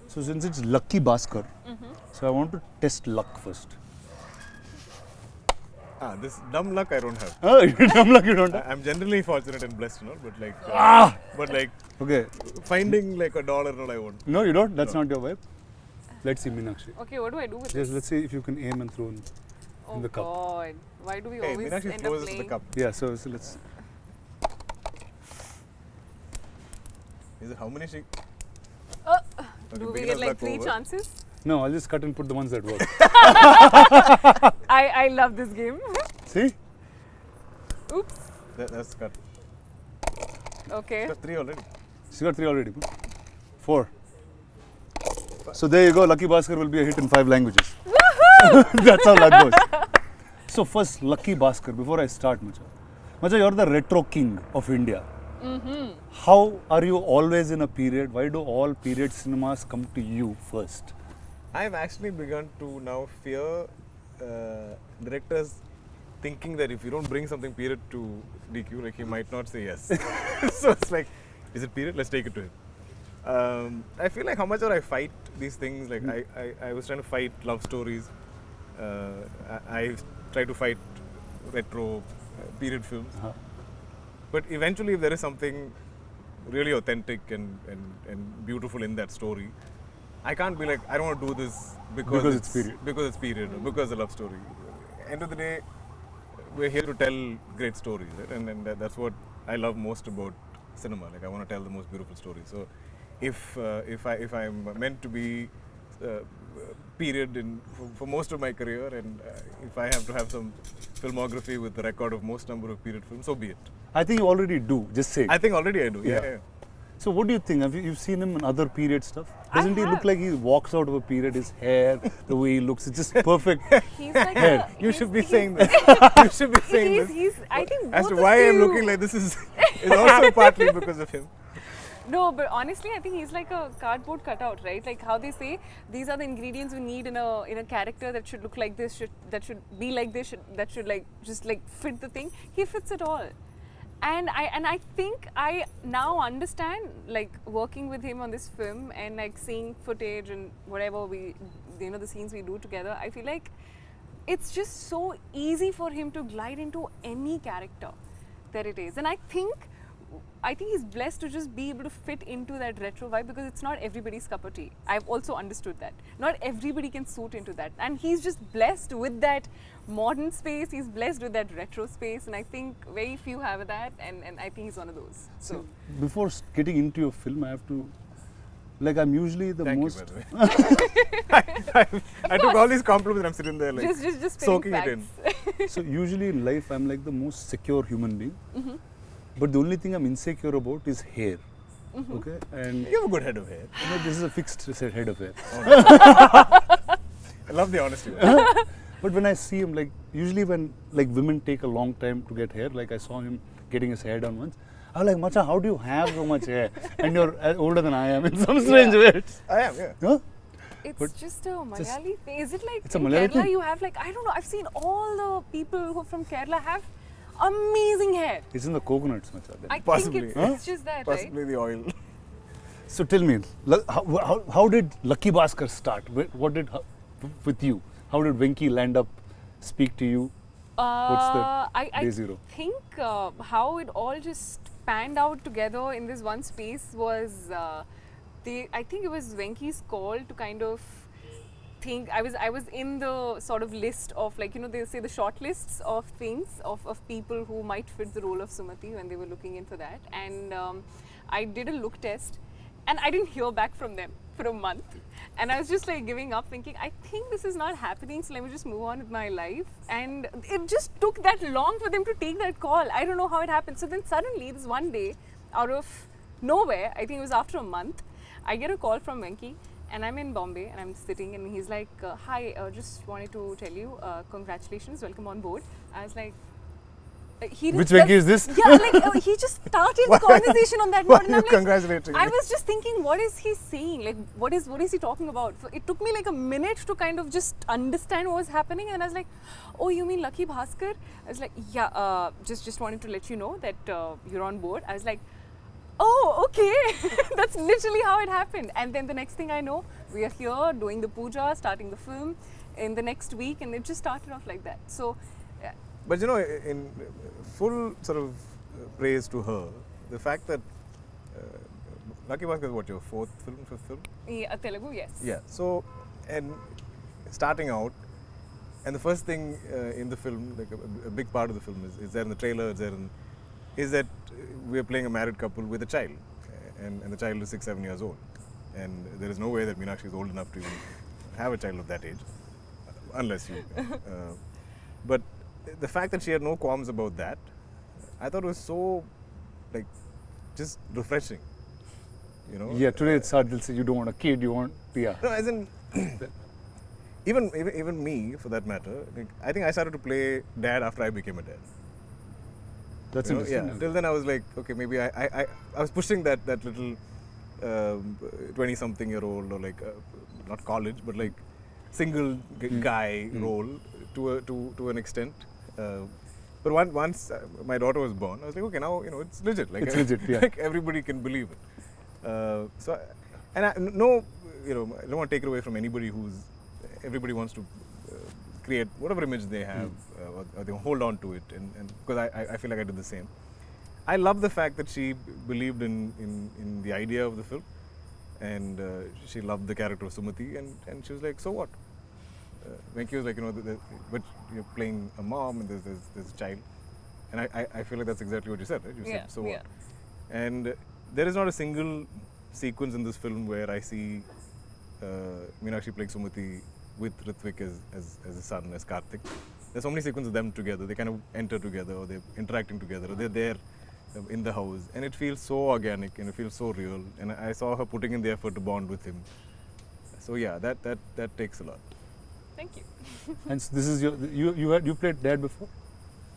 So since it's Lucky Bhaskar, so I want to test luck first. This dumb luck I don't have. Oh, dumb luck you don't have? I'm generally fortunate and blessed, but like Okay. finding like $1 all I want. No, you don't? That's not your vibe? Let's see Meenakshi. Okay, what do I do with Just this? let's see if you can aim and throw in the cup. Oh God, why do we Hey, always Meenakshi end throws up us to the playing? cup. Yeah, so let's... Is it how many she? Do we beginner's get like luck 3 over. chances? No, I'll just cut and put the ones that work. I love this game. See? Oops. That's cut. Okay. That's 3 already. She got 3 already. 4. So there you go, Lucky Bhaskar will be a hit in 5 languages. That's how that goes. So first, Lucky Bhaskar, before I start, Macha, you're the retro king of India. How are you always in a period? Why do all period cinemas come to you first? I've actually begun to now fear directors thinking that if you don't bring something period to DQ, like he might not say yes. So it's like, is it period? Let's take it to him. I feel like how much I fight these things. Like I was trying to fight love stories. I try to fight retro period films. But eventually, if there is something really authentic and beautiful in that story, I can't be like, I don't want to do this because it's period. Because it's period, or because it's a love story. End of the day, we're here to tell great stories, right? And that's what I love most about cinema. Like I want to tell the most beautiful stories. So, if I'm meant to be period for most of my career, and if I have to have some filmography with the record of most number of period films, so be it. I think you already do, just say it. I think already I do. Yeah. Yeah. So what do you think? Have you've seen him in other period stuff? Doesn't he look have. like he walks out of a period? His hair, the way he looks, it's just perfect. He's like Hair. You should be saying this. You should be saying this. He's, I think As both to of why I'm you- looking like this is also partly because of him. No, but honestly, I think he's like a cardboard cutout, right? Like how they say, these are the ingredients we need in a character that should look like this, that should be like this, that should like just like fit the thing. He fits it all. And I think I now understand, like working with him on this film and like seeing footage and whatever we, the scenes we do together, I feel like it's just so easy for him to glide into any character that it is. And I think he's blessed to just be able to fit into that retro vibe, because it's not everybody's cup of tea. I've also understood that. Not everybody can suit into that. And he's just blessed with that modern space, he's blessed with that retro space, and I think very few have that, and I think he's one of those. So Before getting into your film, I have to, like I'm usually the Thank most... you, by the way. I took all these compliments and I'm sitting there like just soaking spitting it facts. in. So usually in life, I'm like the most secure human being. But the only thing I'm insecure about is hair. Okay? And You have a good head of hair. this is a fixed head of hair. I love the honesty. But when I see him, like usually when like women take a long time to get hair, like I saw him getting his hair done once, I was like, Macha, how do you have so much hair? And you're older than I am in some strange way. I am, yeah. Huh? It's But just a Malayali thing. Is it like It's a in Malayali Kerala thing? you have like, I don't know, I've seen all the people who from Kerala have amazing hair. It's in the coconuts, Macha. I Possibly. think it's just that, right? Possibly the oil. So tell me, how did Lucky Bhaskar start? What did with you? How did Venki land up, speak to you? What's the day zero? I think how it all just panned out together in this one space was, I think it was Venki's call to kind of think. I was in the sort of list of, like, they say the short lists of things of people who might fit the role of Sumati when they were looking in for that, and I did a look test and I didn't hear back from them for a month, and I was just like giving up, thinking I think this is not happening, so let me just move on with my life. And it just took that long for them to take that call. I don't know how it happened. So then suddenly this one day, out of nowhere, I think it was after a month, I get a call from Venki, and I'm in Bombay and I'm sitting, and he's like, hi, just wanted to tell you, congratulations, welcome on board. I was like, Which Venki is this? Yeah, like he just started the conversation on that Why note, and are I'm you like, congratulating I me? was just thinking, what is he saying? Like, what is he talking about? So it took me like a minute to kind of just understand what was happening, and I was like, oh, you mean Lucky Bhaskar? I was like, yeah, just wanted to let you know that you're on board. I was like, Oh, okay. That's literally how it happened. And then the next thing I know, we are here doing the puja, starting the film in the next week, and it just started off like that. So, But you know, in full sort of praise to her, the fact that Lucky Bhaskar is what, your fifth film? yeah, Telugu, yes. Yeah. So, and starting out, and the first thing in the film, like a big part of the film is there in the trailer, is that we are playing a married couple with a child, and the child is 6-7 years old, and there is no way that Meenakshi is old enough to even have a child of that age, unless you. But the fact that she had no qualms about that, I thought was so, like, just refreshing. You know. Yeah, today it's hard. They'll say you don't want a kid, you want No, as in, even me, for that matter, like, I think I started to play dad after I became a dad. That's You know, interesting. yeah. Till then, I was like, okay, maybe I was pushing that little 20-something-year-old, or like not college, but like single guy role to an extent. But once my daughter was born, I was like, okay, now it's legit. Like, It's legit, yeah. Like everybody can believe it. So, and I don't want to take it away from anybody everybody wants to create whatever image they have, or they hold on to it, and because I feel like I did the same. I love the fact that she believed in the idea of the film, and she loved the character of Sumati, and she was like, so what? Venki was like, but you're playing a mom and there's a child, and I feel like that's exactly what you said, right? You said, so what? And there is not a single sequence in this film where I see Meenakshi playing Sumati with Ritwik as a son, as Karthik. There's so many sequences of them together. They kind of enter together, or they're interacting together, or they're there in the house, and it feels so organic and it feels so real. And I saw her putting in the effort to bond with him. So yeah, that takes a lot. Thank you. And so this is you played dad before?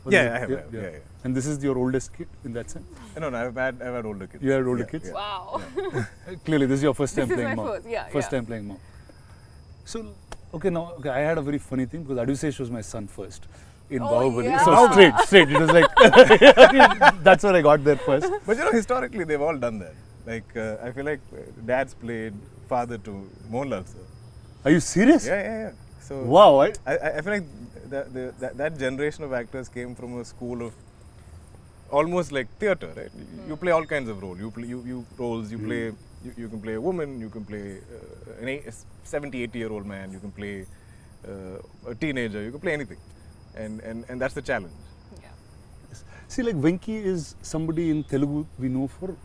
Or Yeah, is it- I have. Yeah. And this is your oldest kid in that sense? No, I've had older kids. You had older Yeah, kids? yeah. Wow. Clearly, this is your first time This is playing my mom. first, yeah, First yeah. time playing mom. So, I had a very funny thing because Adushesh was my son first in Oh, Bahubali. yeah. So straight. It was like, that's where I got there first. But historically, they've all done that. Like, I feel like dad's played father to Mohanlal sir. Are you serious? Yeah. So Wow. I feel like that generation of actors came from a school of almost like theatre, right? You play all kinds of roles. You play roles. You play. You can play a woman. You can play a 70, 80-year-old man. You can play a teenager. You can play anything, and that's the challenge. Yeah. See, like Venki is somebody in Telugu we know for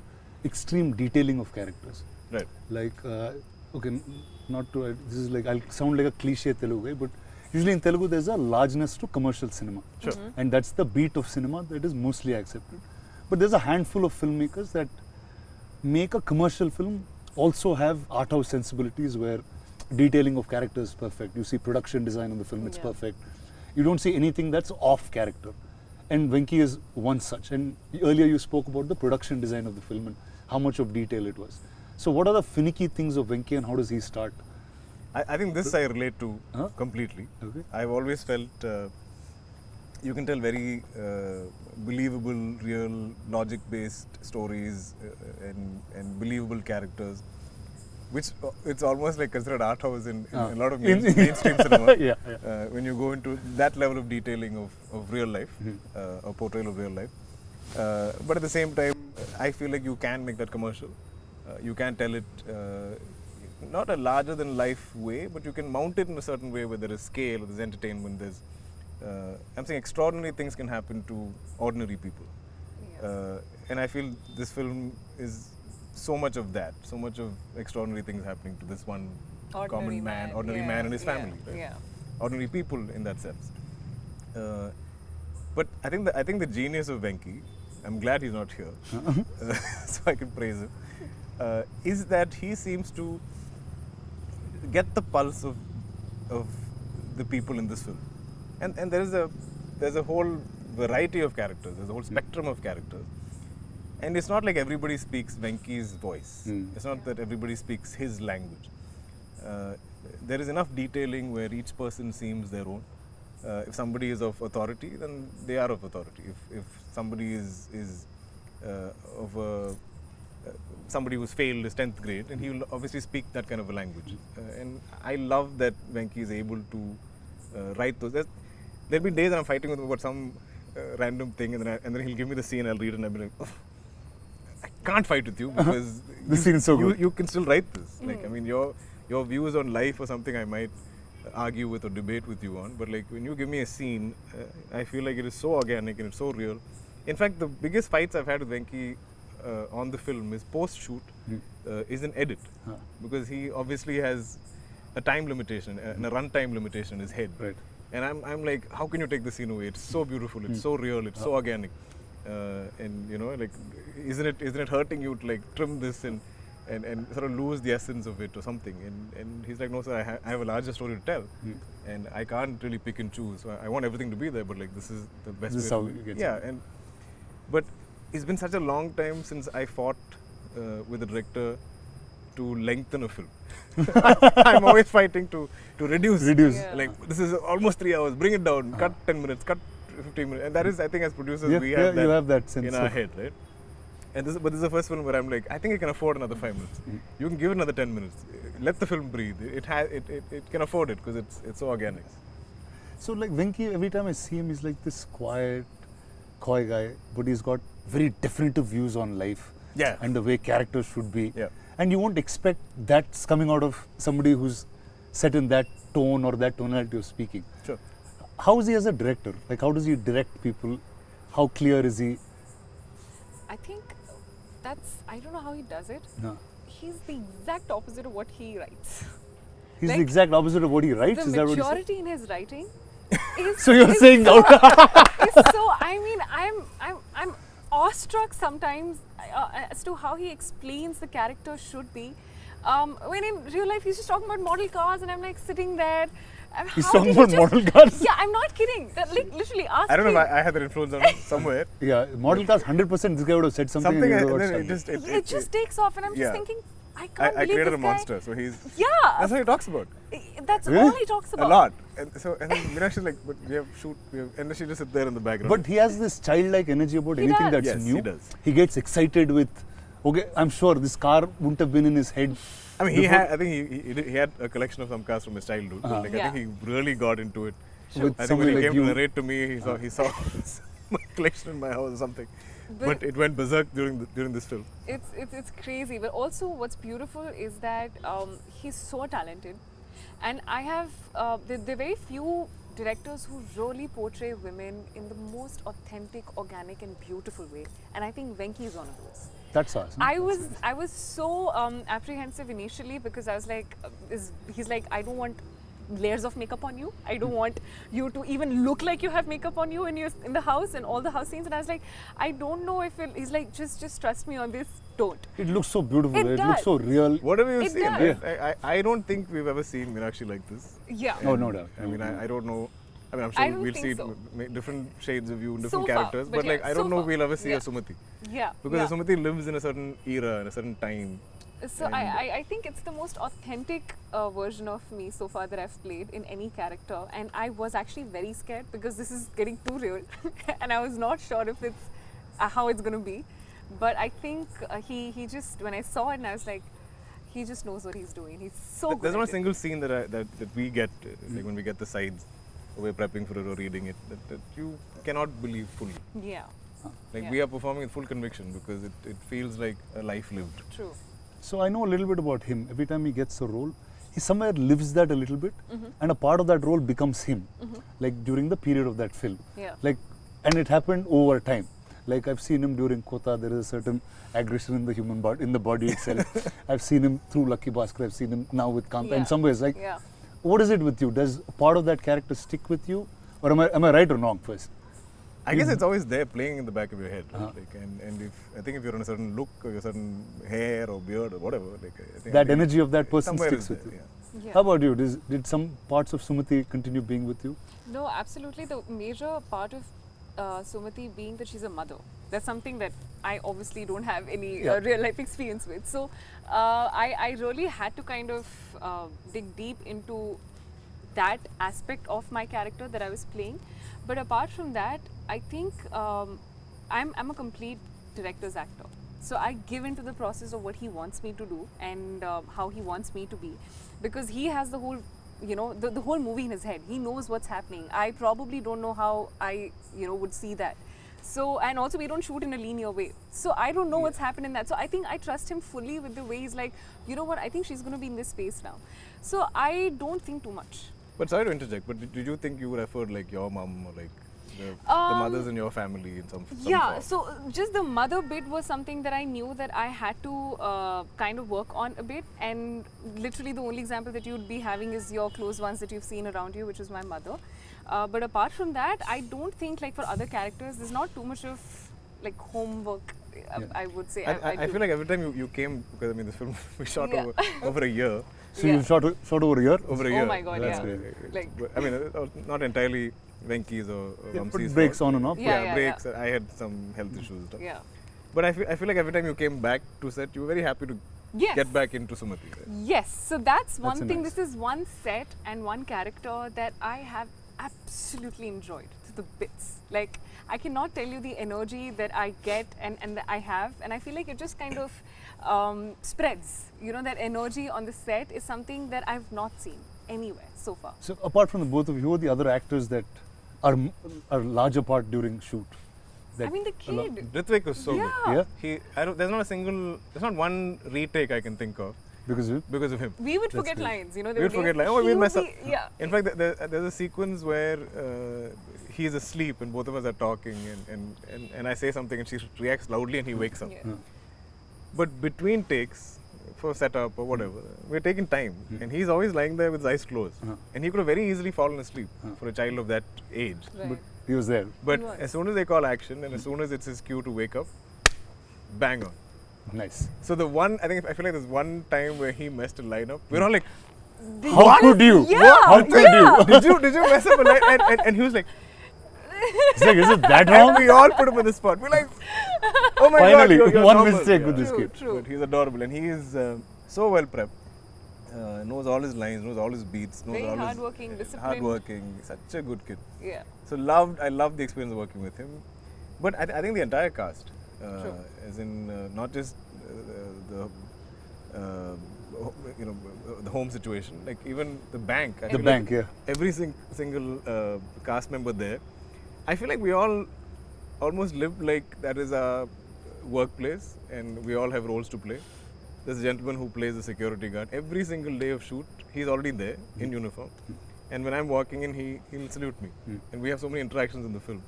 extreme detailing of characters. Right. Like, this is like, I'll sound like a cliche Telugu guy, but usually in Telugu there's a largeness to commercial cinema. Sure. And that's the beat of cinema that is mostly accepted. But there's a handful of filmmakers that make a commercial film also have art house sensibilities where detailing of characters is perfect. You see production design on the film, it's Yeah. perfect. You don't see anything that's off character. And Venki is one such. And earlier you spoke about the production design of the film and how much of detail it was. So what are the finicky things of Venki and how does he start? I think this I relate to Huh? completely. Okay. I've always felt you can tell very believable, real, logic-based stories and believable characters, which it's almost like considered art house in a lot of mainstream cinema. Yeah. When you go into that level of detailing of real life, or portrayal of real life. But at the same time, I feel like you can make that commercial. You can tell it not a larger than life way, but you can mount it in a certain way where there is scale, there's entertainment, there's I'm saying extraordinary things can happen to ordinary people. And I feel this film is so much of that, so much of extraordinary things happening to this one common man, ordinary man and his family, right? Yeah. Ordinary people in that sense. But I think the genius of Venki, I'm glad he's not here, so I can praise him, is that he seems to get the pulse of the people in this film, and there's a whole variety of characters. There's a whole spectrum of characters, and it's not like everybody speaks Venki's voice. It's not that everybody speaks his language. There is enough detailing where each person seems their own. If somebody is of authority, then they are of authority. If somebody is of a somebody who's failed his 10th grade, and he will obviously speak that kind of a language. And I love that 𝐵𝐴𝐴𝐴 is able to write those. There'll be days that I'm fighting with him about some random thing, and then he'll give me the scene, I'll read it, and I'll be like, oh, I can't fight with you because This scene is so good. you can still write this. Like, I mean, your views on life or something I might argue with or debate with you on, but like when you give me a scene, I feel like it is so organic and it's so real. In fact, the biggest fights I've had with 𝐵𝐴𝐴𝐴 on the film is post-shoot is an edit, because he obviously has a time limitation and a runtime limitation in his head. Right. And I'm like, how can you take the scene away? It's so beautiful, it's so real, it's so organic, and you know, like, isn't it hurting you to like trim this and sort of lose the essence of it or something? And he's like, no sir, I have a larger story to tell, and I can't really pick and choose. So I want everything to be there, but like this is the best. This is way how to it gets yeah, done. but it's been such a long time since I fought with the director to lengthen a film. I'm always fighting to reduce. Yeah. Like, this is almost 3 hours, bring it down, cut 10 minutes, cut 15 minutes. And that is, I think as producers, we have, you have that sense in our of- head, right? And but this is the first film where I'm like, I think I can afford another 5 minutes. You can give it another 10 minutes. Let the film breathe. It can afford it because it's so organic. So like 𝐵𝐴𝐴𝐴, every time I see him, he's like this quiet, coy guy, but he's got very definitive views on life. Yeah. And the way characters should be. Yeah. And you won't expect that's coming out of somebody who's set in that tone or that tonality of speaking. Sure. How is he as a director? Like, how does he direct people? How clear is he? I think I don't know how he does it. No. He's the exact opposite of what he writes. He's Like, the exact opposite of what he writes. The Is that what he said? maturity in his writing is So you're is saying so, out- is so, I mean, I'm awestruck sometimes as to how he explains the character should be. When in real life he's just talking about model cars, and I'm like sitting there. He's how talking did he about just- model cars? Yeah, I'm not kidding. Like, literally, ask I don't know him. if I had that influence on him somewhere. Yeah, model cars, 100% this guy would have said something. Something, and he and would have then got it stunned. just It just takes off, and I'm yeah. just thinking, I can't I believe created this a guy. monster, so he's. Yeah, That's what he talks about. that's Really? all he talks about. A lot. And then Meenakshi is like, but we have and then she just sit there in the background. But he has this childlike energy about He anything does. that's Yes, new. he does. He gets excited with, okay, I'm sure this car wouldn't have been in his head. I mean, I think he had a collection of some cars from his childhood. But like, Yeah. I think he really got into it. With I think when somebody he like came you. to narrate to me, he saw my collection in my house or something. But- But it went berserk during this film. It's crazy, but also what's beautiful is that he's so talented, and I have there are very few directors who really portray women in the most authentic, organic, and beautiful way, and I think 𝐵𝐴𝐴𝐴 is one of those. That's awesome. I was so apprehensive initially because I was like, he's like, I don't want layers of makeup on you. I don't want you to even look like you have makeup on you when you're in the house and all the house scenes. And I was like, I don't know if he's like, just trust me on this. Don't. It looks so beautiful. It It does. looks so real. Whatever you It see, does. I don't think we've ever seen Meenakshi like this. Yeah. Oh, no doubt. I mean, I don't know. I mean, I'm I sure don't we'll think see so. different shades of you, So different far, characters. but But like, yeah, I don't so know far. if we'll ever see Yeah. a Sumathi. Yeah. Because yeah. a Sumathi lives in a certain era, in a certain time. So I think it's the most authentic version of me so far that I've played in any character, and I was actually very scared because this is getting too real, and I was not sure if it's how it's going to be. But I think he just, when I saw it, and I was like, he just knows what he's doing. He's so good. There's not a at it. single scene that we get, like when we get the sides, or we're prepping for it or reading it, that you cannot believe fully. Yeah. Like Yeah. we are performing with full conviction because it feels like a life lived. True. So I know a little bit about him. Every time he gets a role, he somewhere lives that a little bit, and a part of that role becomes him. Like during the period of that film. Yeah. Like, and it happened over time. Like I've seen him during Kota. There is a certain aggression in the human body, in the body itself. I've seen him through Bhaskar. I've seen him now with Kanta. Yeah. In some ways, like, Yeah. what is it with you? Does part of that character stick with you, or am I right or wrong first? I guess it's always there playing in the back of your head. Right? Like, and if you're on a certain look or a certain hair or beard or whatever, like I think That energy of that person somewhere sticks is with there, you. yeah. Yeah. How about you? Did some parts of Sumathi continue being with you? No, absolutely. The major part of Sumathi being that she's a mother. That's something that I obviously don't have any Yeah. real life experience with. So I really had to kind of dig deep into that aspect of my character that I was playing. But apart from that, I think I'm a complete director's actor. So I give into the process of what he wants me to do and how he wants me to be, because he has the whole, you know, the whole movie in his head. He knows what's happening. I probably don't know how I, you know, would see that. So, and also we don't shoot in a linear way. So I don't know what's happened in that. So I think I trust him fully with the way he's like, you know what, I think she's going to be in this space now. So I don't think too much. But sorry to interject, but did you think you would refer like your mom or like the mothers in your family in some Yeah, form? so just the mother bit was something that I knew that I had to kind of work on a bit, and literally the only example that you'd be having is your close ones that you've seen around you, which is my mother. But apart from that, I don't think like for other characters, there's not too much of like homework, I would say. I feel like every time you came, because I mean this film we shot over a year. So you shot over a year? Over a year. Oh my god, That's yeah. great. Like, I mean, not entirely Venki's or Vamsi's breaks fault. on and off. Yeah. Breaks. I had some health issues and stuff. yeah. But I feel like every time you came back to set, you were very happy to Yes. get back into Sumati. Right? Yes, so that's one That's thing. nice. This is one set and one character that I have absolutely enjoyed to the bits. Like, I cannot tell you the energy that I get and that I have, and I feel like it just kind of spreads. You know, that energy on the set is something that I've not seen anywhere so far. So apart from the both of you, who are the other actors that are larger part during shoot? I mean, the kid. Ritvik was so Yeah. good. Yeah, There's not one retake I can think of because you. because of him. We would That's forget great. lines, you know. We would forget lines. Oh, we'll mess up. Yeah. In fact, there's a sequence where he's asleep and both of us are talking, and I say something and she reacts loudly and he wakes up. Yeah. But between takes, for setup or whatever, we're taking time, and he's always lying there with his eyes closed, and he could have very easily fallen asleep for a child of that age. Right. But he was there. But He was. as soon as they call action and as soon as it's his cue to wake up, bang on. Nice. So I feel like there's one time where he messed a line up. We're all like, How could you? Yeah, How could you? did you mess up a line? And he was like, It's like, is it that and wrong? we all put him on the spot. We're like, oh my Finally, god, you're one normal. mistake with this True, kid. true. But he's adorable and he is so well prepped. Knows all his lines, knows all his beats, knows Very all hardworking, his disciplined. hardworking. Such a good kid. Yeah. So I loved the experience of working with him. But I think the entire cast, Sure. as in not just the the home situation, like even the bank. I The feel bank, like yeah. every single cast member there. I feel like we all almost live like that is our workplace, and we all have roles to play. There's a gentleman who plays the security guard. Every single day of shoot, he's already there in uniform. And when I'm walking in, he'll salute me. And we have so many interactions in the film.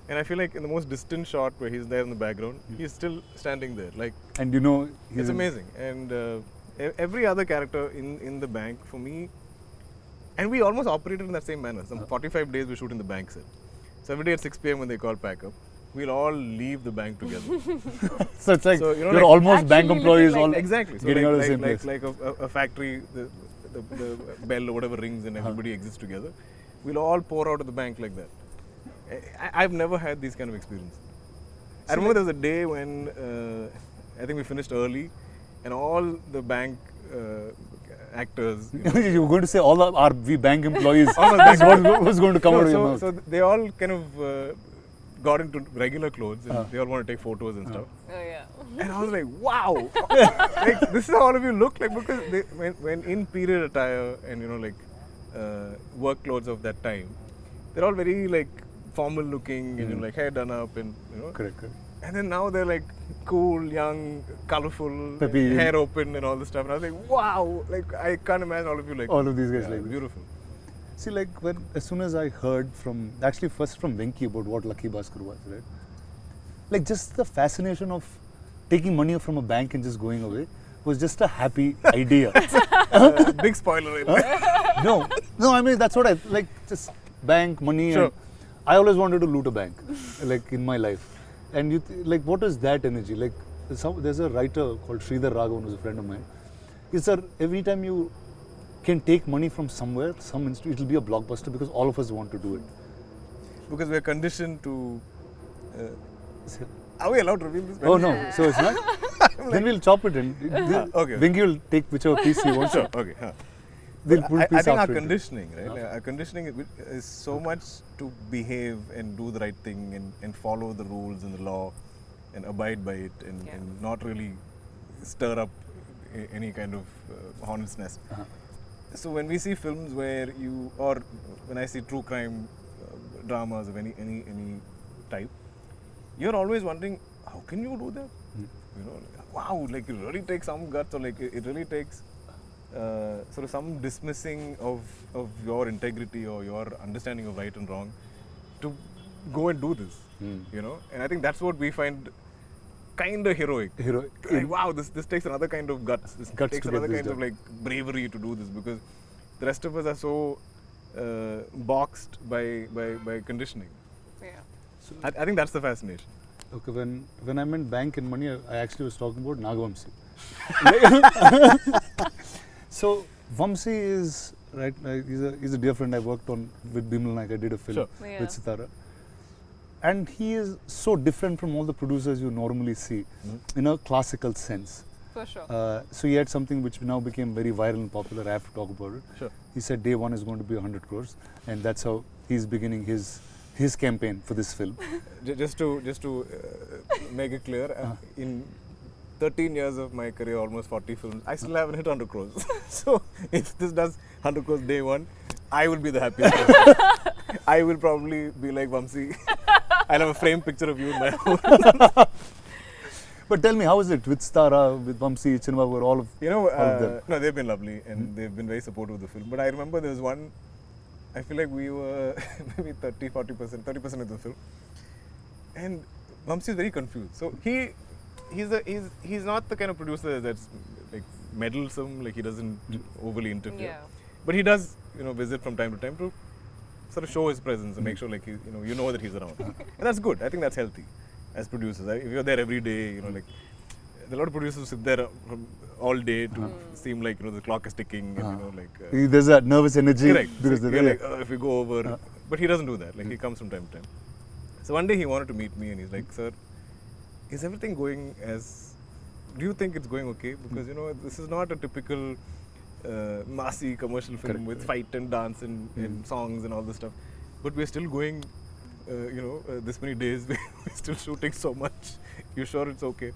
And I feel like in the most distant shot where he's there in the background, he's still standing there. Like, And you know, he's it's amazing. And every other character in the bank, for me, and we almost operated in that same manner. Some 45 days we shoot in the bank set. So every day at 6 p.m. when they call pack up, we'll all leave the bank together. So it's like So, you know, you're like almost bank actually employees living like all that. Exactly. So getting like, out of the same place. like a factory, the bell or whatever rings and everybody exists together. We'll all pour out of the bank like that. I've never had these kind of experience. I remember there was a day when I think we finished early, and all the bank actors. You were going to say all our we bank employees. All the bank That's what was going to come out of your mouth. so they all kind of got into regular clothes and they all want to take photos and stuff. Oh yeah. And I was like, wow, like this is how all of you look like, because when in period attire and work clothes of that time, they're all very like formal looking and like hair done up and Correct. and then now they're like cool, young, colorful, Peppy. hair open and all this stuff. And I was like, wow, like I can't imagine all of you like All of these guys yeah, like this. beautiful. See, like as soon as I heard first from Venki about what 𝐿𝐼𝐵𝐵𝐵𝐵 was, right? Like just the fascination of taking money from a bank and just going away was just a happy idea. Big spoiler. Right? No, I mean that's what I like. Just bank money. Sure. And I always wanted to loot a bank, like in my life. And like, what is that energy? Like, there's a writer called Sridhar Raghavan, who's a friend of mine. He said every time you can take money from somewhere, it'll be a blockbuster because all of us want to do it. Because we're conditioned to. Are we allowed to reveal this? Oh no, so it's not. Then we'll chop it in. Okay. Venki will take whichever piece he wants. Sure. Okay. They'll put I piece think our after it. conditioning, right? Like, our conditioning is so much to behave and do the right thing and follow the rules and the law, and abide by it and not really stir up any kind of hornet's nest. So when we see films where or when I see true crime dramas of any type, you're always wondering, how can you do that? You know, wow, like it really takes some guts, or like it really takes sort of some dismissing of your integrity or your understanding of right and wrong to go and do this. You know, and I think that's what we find kind of heroic. Like, wow, this takes another kind of guts. This takes another kind of like bravery to do this, because the rest of us are so boxed by conditioning. Yeah. So I think that's the fascination. Okay, when I meant bank and money, I actually was talking about Naga-Vamsi. So Vamsi is right. He's a dear friend I worked on with Bimal Naik. I did a film with Sitara, and he is so different from all the producers you normally see in a classical sense. For sure. So he had something which now became very viral and popular. I have to talk about it. Sure. He said day one is going to be 100 crores, and that's how he's beginning his campaign for this film. Just to make it clear, in 13 years of my career, almost 40 films, I still haven't hit 100 crores. So if this does 100 crores day one, I will be the happiest person. I will probably be like Vamsi. I'll have a framed picture of you in my home. But tell me, how is it with Stara, with Vamsi, Chinmabur, all of them? No, they've been lovely and they've been very supportive of the film. But I remember there was one, I feel like we were maybe 30% of the film. And Vamsi is very confused. So he's not the kind of producer that's like meddlesome, like he doesn't overly interfere. Yeah. But he does, visit from time to time to sort of show his presence and make sure like you know that he's around. And that's good. I think that's healthy as producers. If you're there every day, like a lot of producers who sit there from all day to seem like the clock is ticking and there's that nervous energy. Correct. Because So you're like, if we go over, but he doesn't do that. Like he comes from time to time. So one day he wanted to meet me and he's like, "Sir, is everything going as? Do you think it's going okay? Because this is not a typical massy commercial film with fight and dance and songs and all this stuff. But we're still going, this many days. We're still shooting so much. You sure it's okay?"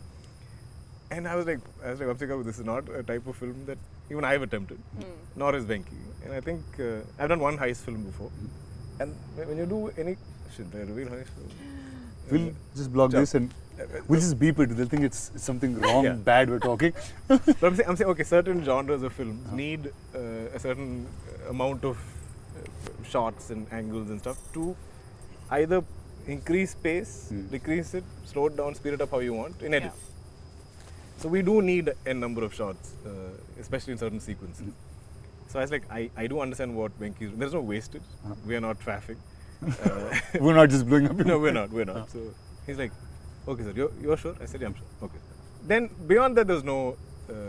And I was like, Vamsika, this is not a type of film that even I've attempted, nor is 𝐻𝐿. And I think I've done one heist film before. And when you do any, should I reveal heist film? We'll just block this and we'll just beep it. They'll think it's something wrong, bad we're talking. But I'm saying, okay, certain genres of films need a certain amount of shots and angles and stuff to either increase pace, decrease it, slow it down, speed it up how you want in edit. So we do need a number of shots, especially in certain sequences. So I was like, I do understand what 𝐻𝐿 is. There's no wastage. We are not faffing. We're not just blowing up. No, we're not. So he's like, okay, sir, you're sure? I said, yeah, I'm sure. Okay. Then beyond that, there's no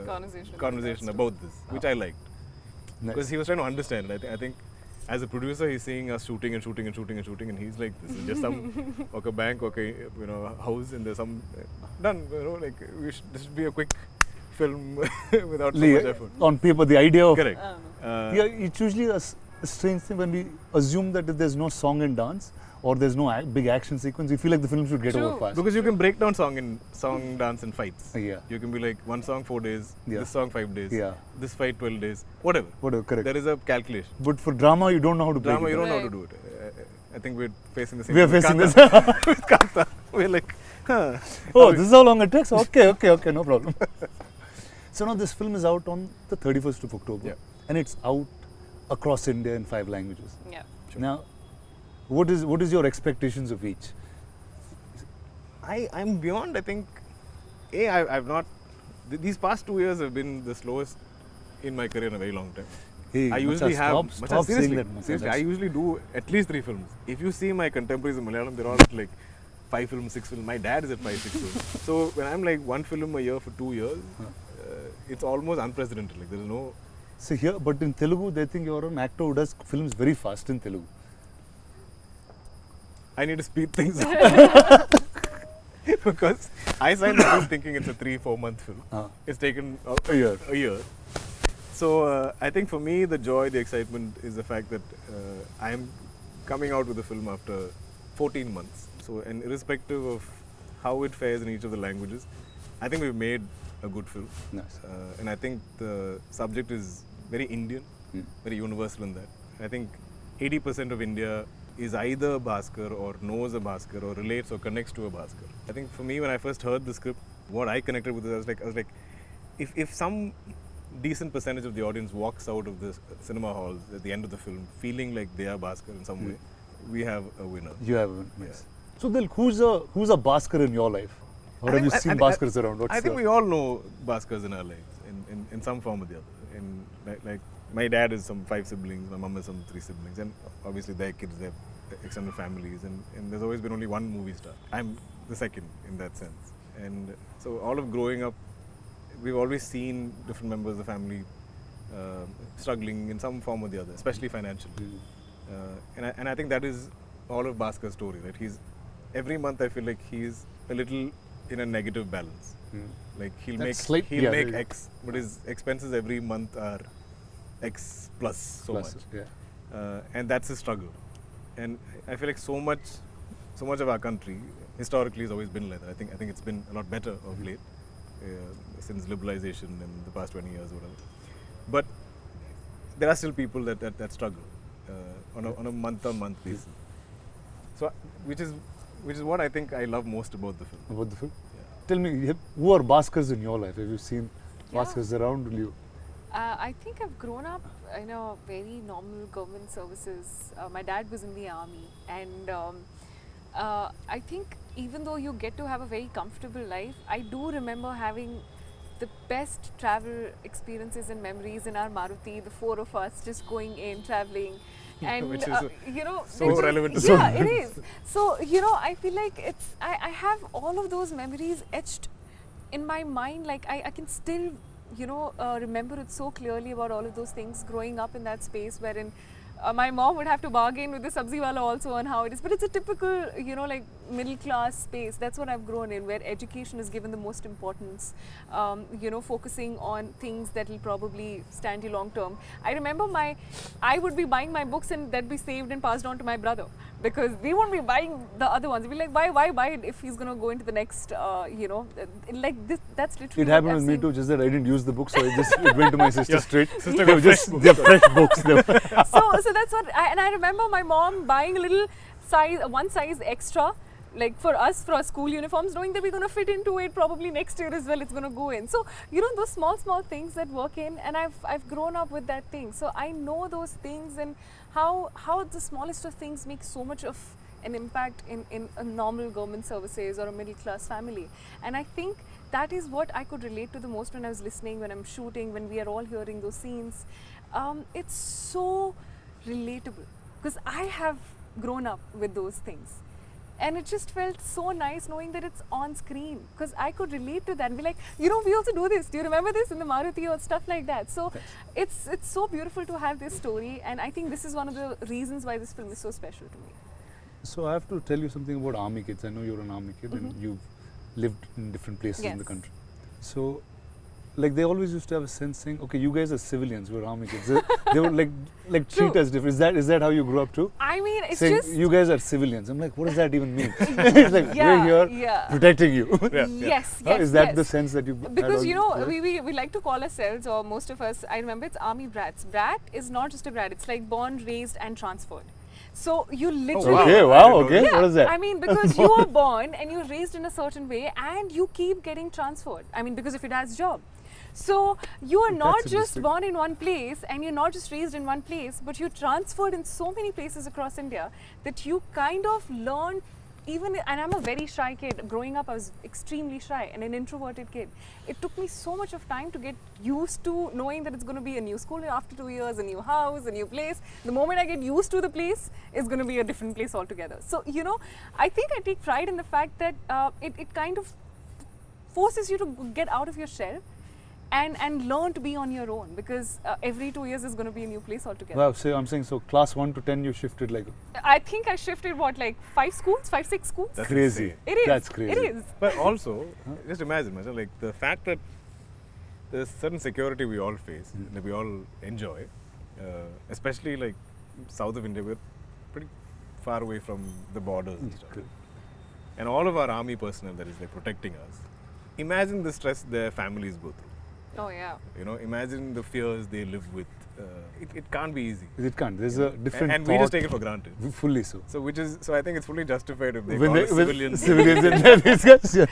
conversation about this, which I liked. Because he was trying to understand. I think as a producer, he's seeing us shooting, and he's like, this is just some bank, house, and there's some done. This should be a quick film without so much effort. On paper, the idea of correct. It's usually a strange thing when we assume that if there's no song and dance or there's no big action sequence, we feel like the film should get over fast. Because you can break down song, dance, and fights. Yeah. You can be like, one song 4 days, this song 5 days, this fight 12 days, whatever. Correct. There is a calculation. But for drama, you don't know how to break it. You don't know how to do it. I think we're facing the same. We're facing this. With Kanta. We're like, this is how long it takes? Okay, no problem. So now this film is out on the 31st of October. Yeah. And it's out across India in 5 languages. Yeah. Sure. Now, what is your expectations of each? I'm beyond, I think, I've not, these past 2 years have been the slowest in my career in a very long time. Hey, I usually have, stop saying that. Seriously, I usually do at least 3 films. If you see my contemporaries in Malayalam, they're all like 5 films, 6 films. My dad is at 5, 6 films. So when I'm like 1 film a year for 2 years, it's almost unprecedented. Like there is no. So here, but in Telugu, they think you're an actor who does films very fast in Telugu. I need to speed things up. Because I signed the film thinking it's a 3-4 month film. It's taken a year. So I think for me, the joy, the excitement is the fact that I'm coming out with a film after 14 months. So, and irrespective of how it fares in each of the languages. I think we've made a good film. Nice. And I think the subject is very Indian, very universal in that. I think 80% of India is either Bhaskar or knows a Bhaskar or relates or connects to a Bhaskar. I think for me, when I first heard the script, what I connected with it, I was like, if some decent percentage of the audience walks out of the cinema halls at the end of the film feeling like they are Bhaskar in some way, we have a winner. You have one. Nice. So then, who's a Bhaskar in your life? Or have you seen Bhaskars around? I think we all know Bhaskars in our lives in some form or the other. Like my dad has some 5 siblings, my mom has some 3 siblings, and obviously their kids, their extended families, and there's always been only one movie star. I'm the second in that sense. And so all of growing up, we've always seen different members of the family struggling in some form or the other, especially financially. And I think that is all of Bhaskar's story, right? Every month I feel like he's a little in a negative balance. Like he'll make X, but his expenses every month are X plus much. Yeah. And that's his struggle. And I feel like so much of our country historically has always been like that. I think it's been a lot better of late since liberalization in the past 20 years or whatever. But there are still people that struggle on a month-on-month basis. So which is what I think I love most about the film. About the film? Yeah. Tell me, who are Bhaskars in your life? Have you seen Bhaskars around you? I think I've grown up in a very normal government services. My dad was in the army, and I think even though you get to have a very comfortable life, I do remember having the best travel experiences and memories in our Maruti, the 4 of us just going in, traveling. And which is so because, relevant to yeah, it is. So I feel like I have all of those memories etched in my mind. Like I can still remember it so clearly about all of those things growing up in that space wherein my mom would have to bargain with the sabzi wala also on how it is, but it's a typical like middle class space. That's what I've grown in, where education is given the most importance, focusing on things that will probably stand you long term. I remember I would be buying my books and that'd be saved and passed on to my brother, because we won't be buying the other ones. We'd be like, why buy it if he's going to go into the next, like this. That's literally it happened with me too, just that I didn't use the book, so it went to my sister straight. Sister They're fresh books. So that's what I remember my mom buying a little one size extra, like for us, for our school uniforms, knowing that we're going to fit into it probably next year as well. It's going to go in. So those small things that work in, and I've grown up with that thing. So I know those things and how the smallest of things make so much of an impact in a normal government services or a middle class family. And I think that is what I could relate to the most when I was listening, when I'm shooting, when we are all hearing those scenes. It's so relatable because I have grown up with those things, and it just felt so nice knowing that it's on screen, because I could relate to that and be like, we also do this. Do you remember this in the Maruti or stuff like that? So it's so beautiful to have this story, and I think this is one of the reasons why this film is so special to me. So I have to tell you something about army kids. I know you're an army kid and you've lived in different places in the country. So like they always used to have a sense saying, okay, you guys are civilians, we're army kids. They would like treat us different. Is that how you grew up too? I mean, it's saying, just you guys are civilians. I'm like, what does that even mean? It's like, we're here protecting you. Yes. Is that the sense that you? Because we like to call ourselves, or most of us, I remember, it's army brats. Brat is not just a brat; it's like born, raised, and transferred. So you literally. Okay. Wow. Okay. Yeah, what is that? I mean, because you are born and you're raised in a certain way, and you keep getting transferred. I mean, because of your dad's job. So you are not just born in one place and you're not just raised in one place, but you're transferred in so many places across India that you kind of learn and I'm a very shy kid. Growing up, I was extremely shy and an introverted kid. It took me so much of time to get used to knowing that it's going to be a new school after 2 years, a new house, a new place. The moment I get used to the place, it's going to be a different place altogether. So, I think I take pride in the fact that it kind of forces you to get out of your shell and learn to be on your own, because every 2 years is going to be a new place altogether. Wow, so I'm saying, so class 1 to 10 you shifted like... I think I shifted 5 schools, 5-6 schools? That's crazy. It is. That's crazy. It is. But also, just imagine, like the fact that there's certain security we all face, that we all enjoy, especially like south of India, we're pretty far away from the borders and stuff. and all of our army personnel that is like protecting us. Imagine the stress their families go through. Oh yeah. You know, imagine the fears they live with. It can't be easy. It can't. There's a different And thought. we just take it for granted. Fully so. So I think it's fully justified if they When call they, us with civilians. civilians and these guys, yeah.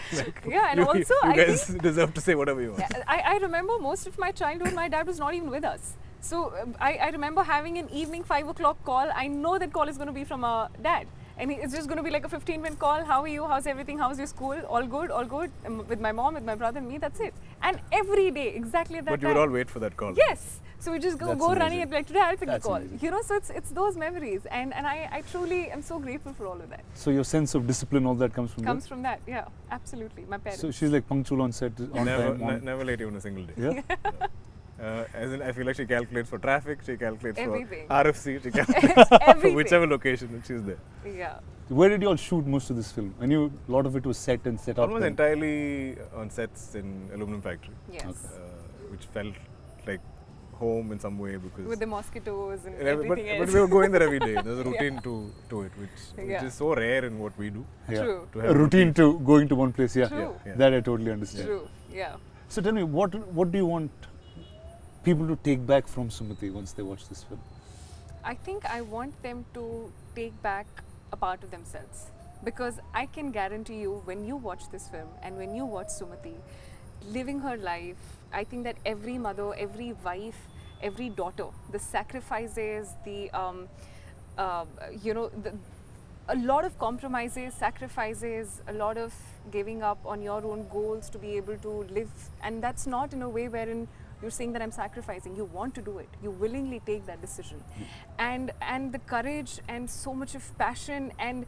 Yeah, and also you I guys think deserve to say whatever you want. I remember most of my childhood, my dad was not even with us. So I remember having an evening 5 o'clock call. I know that call is going to be from our dad. And it's just going to be like a 15-minute call. How are you? How's everything? How's your school? All good, all good. With my mom, with my brother and me, that's it. And every day, exactly at that But you time. would all wait for that call. Yes. So we just go That's running amazing. and be like, today I'll pick the That's call. amazing. You know, so it's those memories. And I truly am so grateful for all of that. So your sense of discipline, all that comes from Comes from that, yeah, absolutely. My there? parents. So she's like punctual on set, on time. Never late even a single day. Yeah? As in, I feel like she calculates for traffic, she calculates Everything. for RFC, she calculates for Everything. whichever location that she's there. Yeah. Where did you all shoot most of this film? I knew a lot of it was set and set up. Almost and- entirely on sets in aluminum factory, Yes. which felt like home in some way because With the mosquitoes and but everything else. we were going there every day. There's a routine Yeah. to it, which Yeah. is so rare in what we do. Yeah. True. To A have routine to going to one place, yeah. True. Yeah. That I totally understand. True, yeah. So tell me, what do you want people to take back from Sumati once they watch this film? I think I want them to take back a part of themselves. Because I can guarantee you, when you watch this film and when you watch Sumati living her life, I think that every mother, every wife, every daughter, the sacrifices, a lot of compromises, sacrifices, a lot of giving up on your own goals to be able to live. And that's not in a way wherein you're saying that I'm sacrificing. You want to do it. You willingly take that decision. And the courage and so much of passion and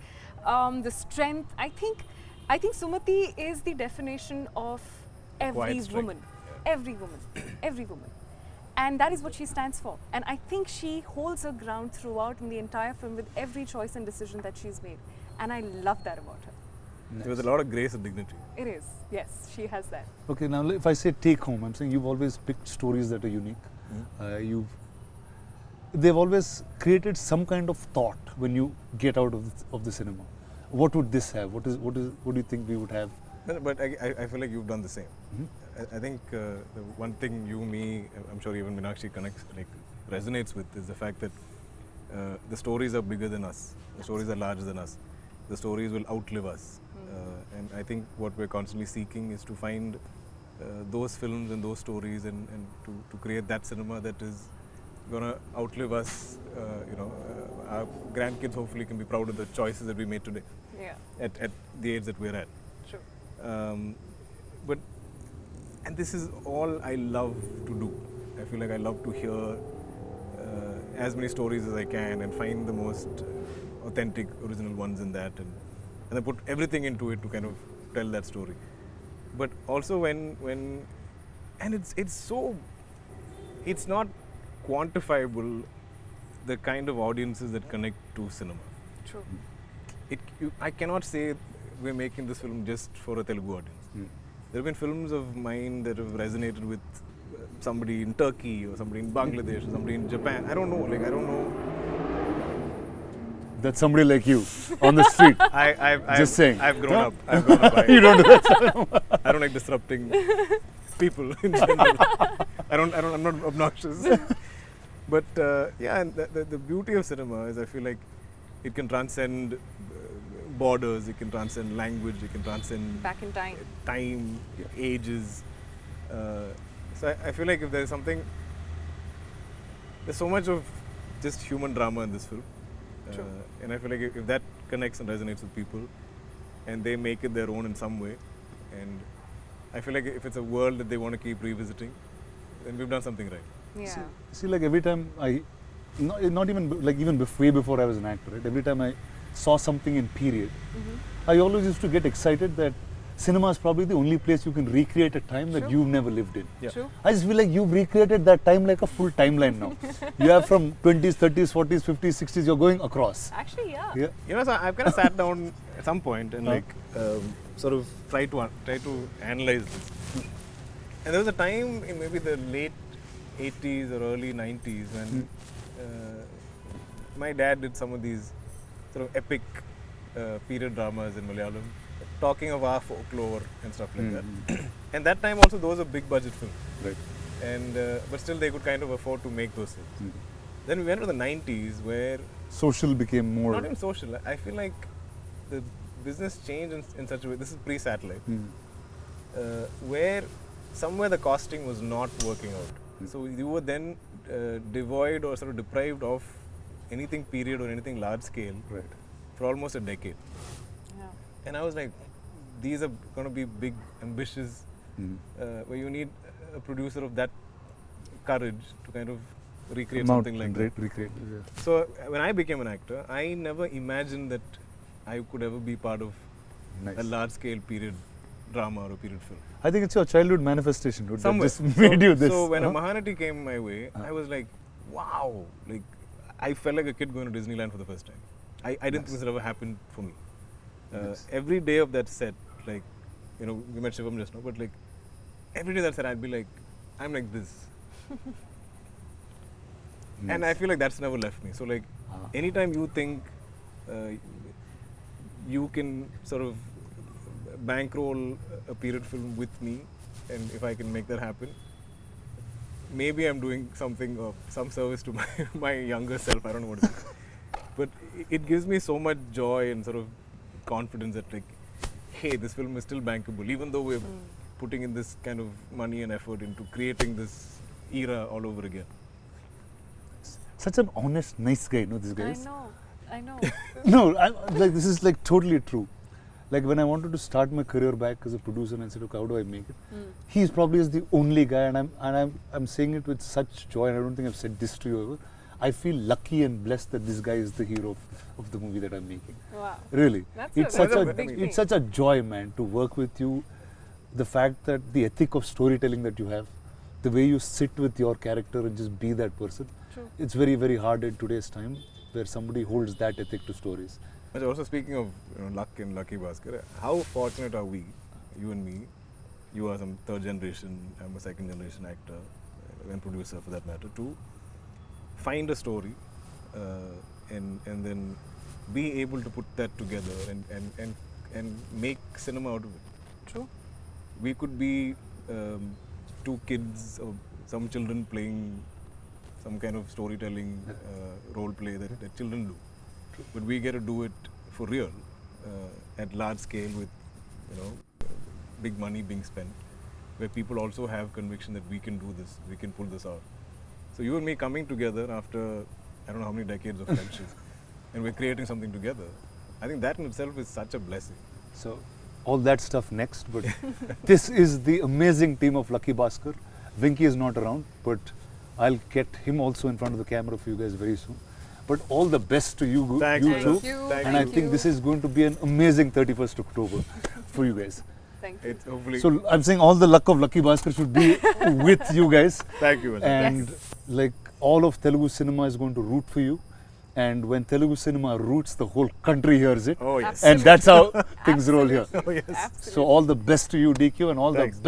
the strength. I think Sumati is the definition of every Quiet strength. woman. Every woman. Every woman. And that is what she stands for. And I think she holds her ground throughout in the entire film with every choice and decision that she's made. And I love that about her. There was a lot of grace and dignity. It is. Yes, she has that. Okay, now if I say take home, I'm saying you've always picked stories that are unique. They've always created some kind of thought when you get out of the cinema. What would this have? What do you think we would have? But I feel like you've done the same. I think the one thing you, me, I'm sure even Meenakshi resonates with is the fact that the stories are bigger than us. The stories are larger than us. The stories will outlive us. And I think what we're constantly seeking is to find those films and those stories and to create that cinema that is going to outlive us. Our grandkids hopefully can be proud of the choices that we made today Yeah, at the age that we're at. true. And this is all I love to do. I feel like I love to hear as many stories as I can and find the most authentic, original ones in that, and I put everything into it to kind of tell that story. But also when it's not quantifiable the kind of audiences that connect to cinema. True. I cannot say we're making this film just for a Telugu audience. There have been films of mine that have resonated with somebody in Turkey or somebody in Bangladesh or somebody in Japan. I don't know. That's somebody like you on the street. Just saying. I've grown up. You don't do that. I don't like disrupting people in general. I'm not obnoxious. But and the beauty of cinema is I feel like it can transcend borders, it can transcend language, it can transcend Back in time. ages. So I feel like if there's something, there's so much of just human drama in this film. True. And I feel like if that connects and resonates with people and they make it their own in some way, and I feel like if it's a world that they want to keep revisiting, then we've done something right. Yeah. See, like every time not even like even way before I was an actor, right? Every time I saw something in period, I always used to get excited that cinema is probably the only place you can recreate a time that True. you've never lived in. Yeah. True. I just feel like you've recreated that time like a full timeline now. You have from 20s, 30s, 40s, 50s, 60s, you're going across. Actually, yeah. Yeah. So I've kind of sat down at some point and sort of try to analyze this. And there was a time in maybe the late 80s or early 90s when my dad did some of these sort of epic period dramas in Malayalam. talking of our folklore and stuff like that. And that time also those were big budget films. Right. And but still they could kind of afford to make those films. Then we went to the 90s where Social became more. not even social. I feel like the business changed in such a way. This is pre-satellite, where somewhere the costing was not working out. So you were then devoid or sort of deprived of anything period or anything large scale Right. for almost a decade. Yeah. And I was like, these are going to be big, ambitious, where you need a producer of that courage to kind of recreate something like that. Recreate. Yeah. So when I became an actor, I never imagined that I could ever be part of Nice. a large-scale period drama or a period film. I think it's your childhood manifestation, dude, that Somewhere. just made you this. So when a Mahanati came my way, I was like, wow! Like I felt like a kid going to Disneyland for the first time. I didn't think this had ever happened for me. Every day of that set, like, you know, we met Shivam just now, but like every day that set, I'd be like, I'm like this. And I feel like that's never left me. So like, anytime you think you can sort of bankroll a period film with me, and if I can make that happen, maybe I'm doing something of some service to my younger self. I don't know what it is. But it gives me so much joy and sort of confidence that like, hey, this film is still bankable, even though we're putting in this kind of money and effort into creating this era all over again. Such an honest, nice guy, no, this guy is. I know. No, like this is like totally true. Like when I wanted to start my career back as a producer and I said, okay, how do I make it? He's probably is the only guy, and I'm saying it with such joy, and I don't think I've said this to you ever. I feel lucky and blessed that this guy is the hero of the movie that I'm making. Wow. Really, That's a big thing. it's such a joy, man, to work with you. The fact that the ethic of storytelling that you have, the way you sit with your character and just be that person. True. It's very, very hard in today's time where somebody holds that ethic to stories. But also speaking of luck and lucky Bhaskar, how fortunate are we, you and me? You are some third generation, I'm a second generation actor and producer for that matter, to find a story and then be able to put that together and make cinema out of it. True. We could be two kids or some children playing some kind of storytelling role play that children do. But we get to do it for real at large scale with, you know, big money being spent, where people also have conviction that we can do this, we can pull this out. So you and me coming together after I don't know how many decades of friendship, and we're creating something together. I think that in itself is such a blessing. So all that stuff next, but this is the amazing team of Lucky Bhaskar. Vinky is not around, but I'll get him also in front of the camera for you guys very soon. But all the best to you, Thank you you. too. Thank you. Thank And I you. think this is going to be an amazing 31st October for you guys. Thank you. It's hopefully. So I'm saying all the luck of Lucky Bhaskar should be with you guys. Thank you. Ajay. And Yes. like all of Telugu cinema is going to root for you. And when Telugu cinema roots, the whole country hears it. Oh yes. And that's how things roll here. Oh yes. Absolutely. So all the best to you, DQ, and all Thanks. the